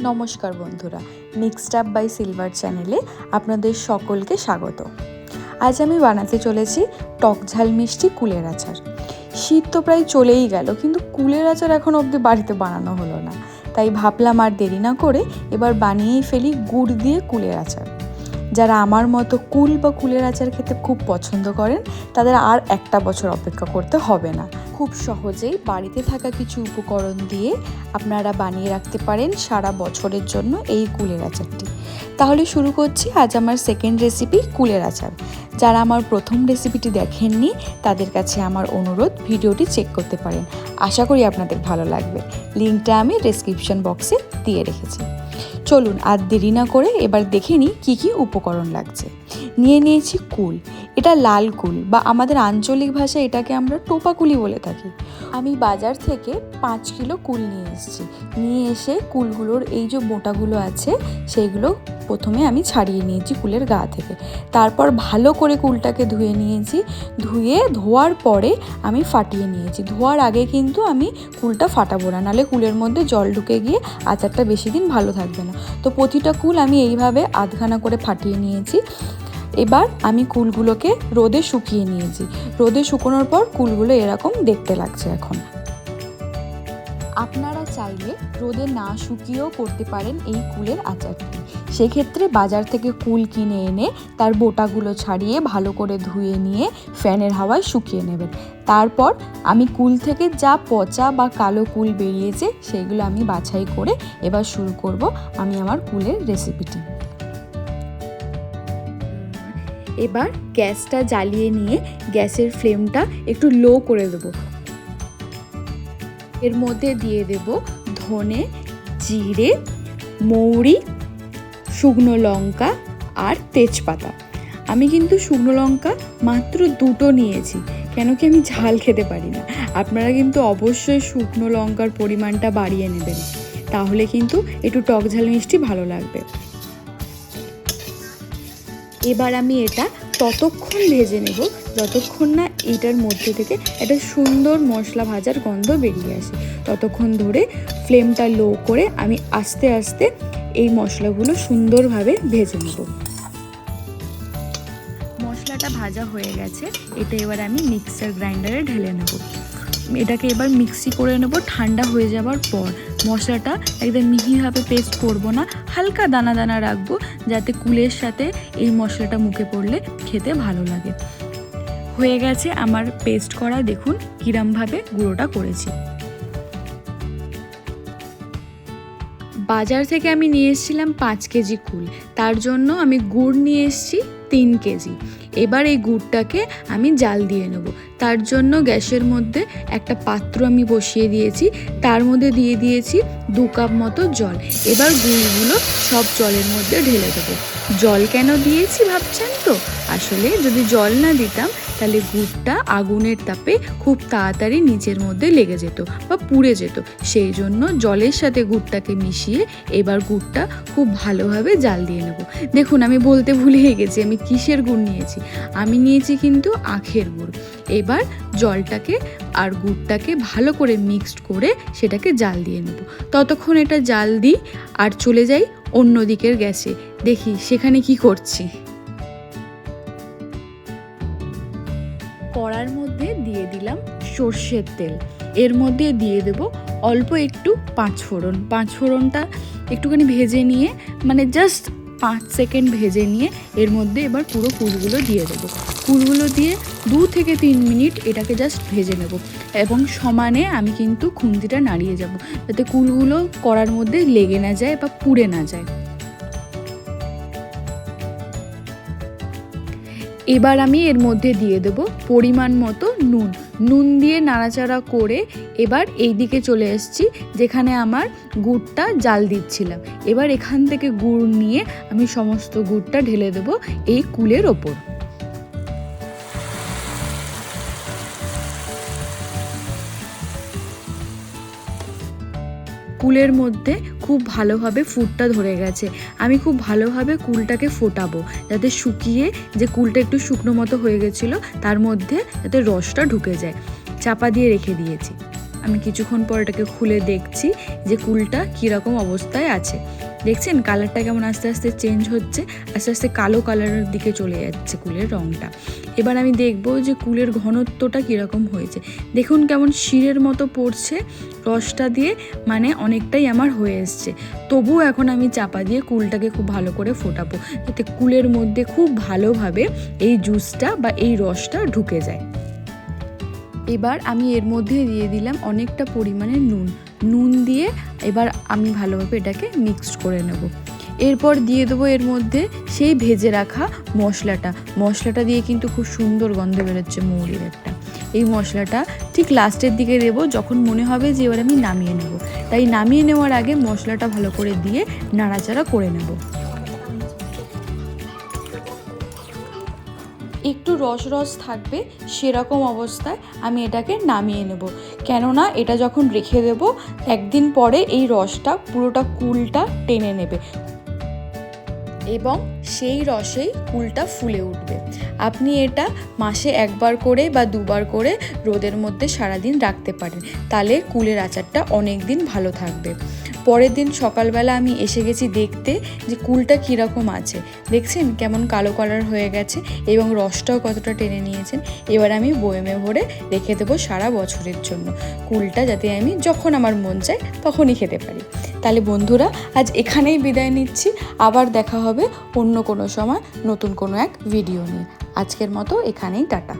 নমস্কার বন্ধুরা, mixed up by silver চ্যানেলে আপনাদের সকলকে স্বাগত। আজ আমি বানাতে চলেছি টক ঝাল মিষ্টি কুলের আচার। শীত তো প্রায় চলেই গেল, কিন্তু কুলের আচার এখন অবধি বাড়িতে বানানো হলো না, তাই ভাবলাম আর দেরি না করে এবার বানিয়েই ফেলি গুড় দিয়ে কুলের আচার। যারা আমার মতো কুল বা কুলের আচার খেতে খুব পছন্দ করেন তাদের আর একটা বছর অপেক্ষা করতে হবে না। খুব সহজেই বাড়িতে থাকা কিছু উপকরণ দিয়ে আপনারা বানিয়ে রাখতে পারেন সারা বছরের জন্য এই কুলের আচারটি। তাহলে শুরু করছি আজ আমার সেকেন্ড রেসিপি কুলের আচার। যারা আমার প্রথম রেসিপিটি দেখেননি তাদের কাছে আমার অনুরোধ, ভিডিওটি চেক করতে পারেন। আশা করি আপনাদের ভালো লাগবে। লিঙ্কটা আমি ডেসক্রিপশন বক্সে দিয়ে রেখেছি। চলুন আর দেরি না করে এবার দেখে নিই কী কী উপকরণ লাগছে। নিয়েছি কুল। এটা লাল কুল বা আমাদের আঞ্চলিক ভাষায় এটাকে আমরা টোপা কুলি বলে থাকি। আমি বাজার থেকে 5 কিলো কুল নিয়ে এসে কুলগুলোর এই যে বোঁটাগুলো আছে সেইগুলো প্রথমে আমি ছাড়িয়ে নিয়েছি কুলের গা থেকে। তারপর ভালো করে কুলটাকে ধুয়ে নিয়েছি। ধোয়ার পরে আমি ফাটিয়ে নিয়েছি। ধোয়ার আগে কিন্তু আমি কুলটা ফাটাবো না, নাহলে কুলের মধ্যে জল ঢুকে গিয়ে আচারটা বেশি দিন ভালো থাকবে না। তো প্রতিটা কুল আমি এইভাবে আধখানা করে ফাটিয়ে নিয়েছি। এবার আমি কুলগুলোকে রোদে শুকিয়ে নিয়েছি। রোদে শুকোনোর পর কুলগুলো এরকম দেখতে লাগছে এখন। আপনারা চাইলে রোদে না শুকিয়েও করতে পারেন এই কুলের আচারটি। সেক্ষেত্রে বাজার থেকে কুল কিনে এনে তার বোটাগুলো ছাড়িয়ে ভালো করে ধুয়ে নিয়ে ফ্যানের হাওয়ায় শুকিয়ে নেবেন। তারপর আমি কুল থেকে যা পচা বা কালো কুল বেরিয়েছে সেগুলো আমি বাছাই করে এবার শুরু করব আমি আমার কুলের রেসিপিটি। এবার গ্যাসটা জ্বালিয়ে নিয়ে গ্যাসের ফ্লেমটা একটু লো করে দেবো। এর মধ্যে দিয়ে দেব ধনে, জিরে, মৌরি, শুকনো লঙ্কা আর তেজপাতা। আমি কিন্তু শুকনো লঙ্কা মাত্র 2টো নিয়েছি, কেন কি আমি ঝাল খেতে পারি না। আপনারা কিন্তু অবশ্যই শুকনো লঙ্কার পরিমাণটা বাড়িয়ে নেবেন, তাহলে কিন্তু একটু টক ঝাল মিষ্টি ভালো লাগবে। এবার আমি এটা ততক্ষণ ভেজে নেব যতক্ষণ না এটার মধ্যে থেকে একটা সুন্দর মশলা ভাজার গন্ধ বেরিয়ে আসে। ততক্ষণ ধরে ফ্লেমটা লো করে আমি আস্তে আস্তে এই মশলাগুলো সুন্দরভাবে ভেজে নেব। মশলাটা ভাজা হয়ে গেছে, এটা এবার আমি মিক্সার গ্রাইন্ডারে ঢেলে নেব। এটাকে এবার মিক্সি করে নেব ঠান্ডা হয়ে যাওয়ার পর। মশলাটা একদম মিহিভাবে পেস্ট করব না, হালকা দানা দানা রাখবো, যাতে কুলের সাথে এই মশলাটা মুখে পড়লে খেতে ভালো লাগে। হয়ে গেছে আমার পেস্ট করা, দেখুন কিরমভাবে গুঁড়োটা করেছি। বাজার থেকে আমি নিয়ে এসেছিলাম 5 কেজি কুল, তার জন্য আমি গুড় নিয়ে এসেছি 3 কেজি। এবার এই গুড়টাকে আমি জাল দিয়ে নেব। তার জন্য গ্যাসের মধ্যে একটা পাত্র আমি বসিয়ে দিয়েছি, তার মধ্যে দিয়ে দিয়েছি 2 কাপ মতো জল। এবার গুড়গুলো সব জলের মধ্যে ঢেলে দেবো। জল কেন দিয়েছি ভাবছেন তো? আসলে যদি জল না দিতাম তাহলে গুড়টা আগুনের তাপে খুব তাড়াতাড়ি নিচের মধ্যে লেগে যেত বা পুড়ে যেত। সেই জন্য জলের সাথে গুড়টাকে মিশিয়ে এবার গুড়টা খুব ভালোভাবে জাল দিয়ে নেব। দেখুন আমি বলতে ভুলেই গেছি আমি কিসের গুড় নিয়েছি। আমি নিয়েছি কিন্তু আখের গুড়। এবার জলটাকে আর গুড়টাকে ভালো করে মিক্সড করে সেটাকে জাল দিয়ে নেব। ততক্ষণ এটা জাল দিই আর চলে যাই অন্য দিকের গ্যাসে, দেখি সেখানে কি করছি। কড়ার মধ্যে দিয়ে দিলাম সর্ষের তেল। এর মধ্যে দিয়ে দেব অল্প একটু 5 ফোড়ন। 5 ফোড়নটা একটুখানি ভেজে নিয়ে, মানে জাস্ট 5 সেকেন্ড ভেজে নিয়ে এর মধ্যে এবার পুরো কুলগুলো দিয়ে দেবো। কুলগুলো দিয়ে 2 থেকে 3 মিনিট এটাকে জাস্ট ভেজে নেব এবং সমানে আমি কিন্তু খুন্তিটা নাড়িয়ে যাব, যাতে কুলগুলো কড়ার মধ্যে লেগে না যায় বা পুড়ে না যায়। এবার আমি এর মধ্যে দিয়ে দেব পরিমাণ মতো নুন দিয়ে নাড়াচাড়া করে এবার এই দিকে চলে এসেছি যেখানে আমার গুড়টা জাল দিচ্ছিলাম। এবার এখান থেকে গুড় নিয়ে আমি সমস্ত গুড়টা ঢেলে দেব এই কুলের ওপর। কুলের মধ্যে খুব ভালোভাবে ফুটটা ধরে গেছে। আমি খুব ভালোভাবে কুলটাকে ফোটাবো, যাতে শুকিয়ে যে কুলটা একটু শুকনো মতো হয়ে গেছিলো তার মধ্যে যাতে রসটা ঢুকে যায়। চাপা দিয়ে রেখে দিয়েছি। আমি কিছুক্ষণ পর এটাকে খুলে দেখছি যে কুলটা কীরকম অবস্থায় আছে। দেখছেন কালারটা কেমন আস্তে আস্তে চেঞ্জ হচ্ছে, আস্তে আস্তে কালো কালারের দিকে চলে যাচ্ছে কুলের রঙটা। এবার আমি দেখব যে কুলের ঘনত্বটা কীরকম হয়েছে। দেখুন কেমন শিরের মতো পড়ছে রসটা দিয়ে, মানে অনেকটাই আমার হয়ে এসছে। তবুও এখন আমি চাপা দিয়ে কুলটাকে খুব ভালো করে ফোটাবো, যাতে কুলের মধ্যে খুব ভালোভাবে এই জুসটা বা এই রসটা ঢুকে যায়। এবার আমি এর মধ্যে দিয়ে দিলাম অনেকটা পরিমাণে নুন দিয়ে এবার আমি ভালোভাবে এটাকে মিক্সড করে নেব। এরপর দিয়ে দেবো এর মধ্যে সেই ভেজে রাখা মশলাটা দিয়ে কিন্তু খুব সুন্দর গন্ধ বেরোচ্ছে মৌরির একটা। এই মশলাটা ঠিক লাস্টের দিকে দেবো, যখন মনে হবে যে এবার আমি নামিয়ে নেব। তাই নামিয়ে নেওয়ার আগে মশলাটা ভালো করে দিয়ে নাড়াচাড়া করে নেব। একটু রস থাকবে সেরকম অবস্থায় আমি এটাকে নামিয়ে নেব, কেননা এটা যখন রেখে দেব একদিন পরে এই রসটা পুরোটা কুলটা টেনে নেবে এবং সেই রসেই কুলটা ফুলে উঠবে। আপনি এটা মাসে একবার করে বা দুবার করে রোদের মধ্যে সারাদিন রাখতে পারেন, তাহলে কুলের আচারটা অনেক দিন ভালো থাকবে। পরের দিন সকালবেলা আমি এসে গেছি দেখতে যে কুলটা কীরকম আছে। দেখছেন কেমন কালো কালার হয়ে গেছে এবং রসটাও কতটা টেনে নিয়েছেন। এবার আমি বয়মে ভরে রেখে দেবো সারা বছরের জন্য, কুলটা যাতে আমি যখন আমার মন চায় তখনই খেতে পারি। তাহলে বন্ধুরা আজ এখানেই বিদায় নিচ্ছি, আবার দেখা হবে অন্য কোনো সময় নতুন কোনো এক ভিডিও নিয়ে। আজকের মতো এখানেই টাটা।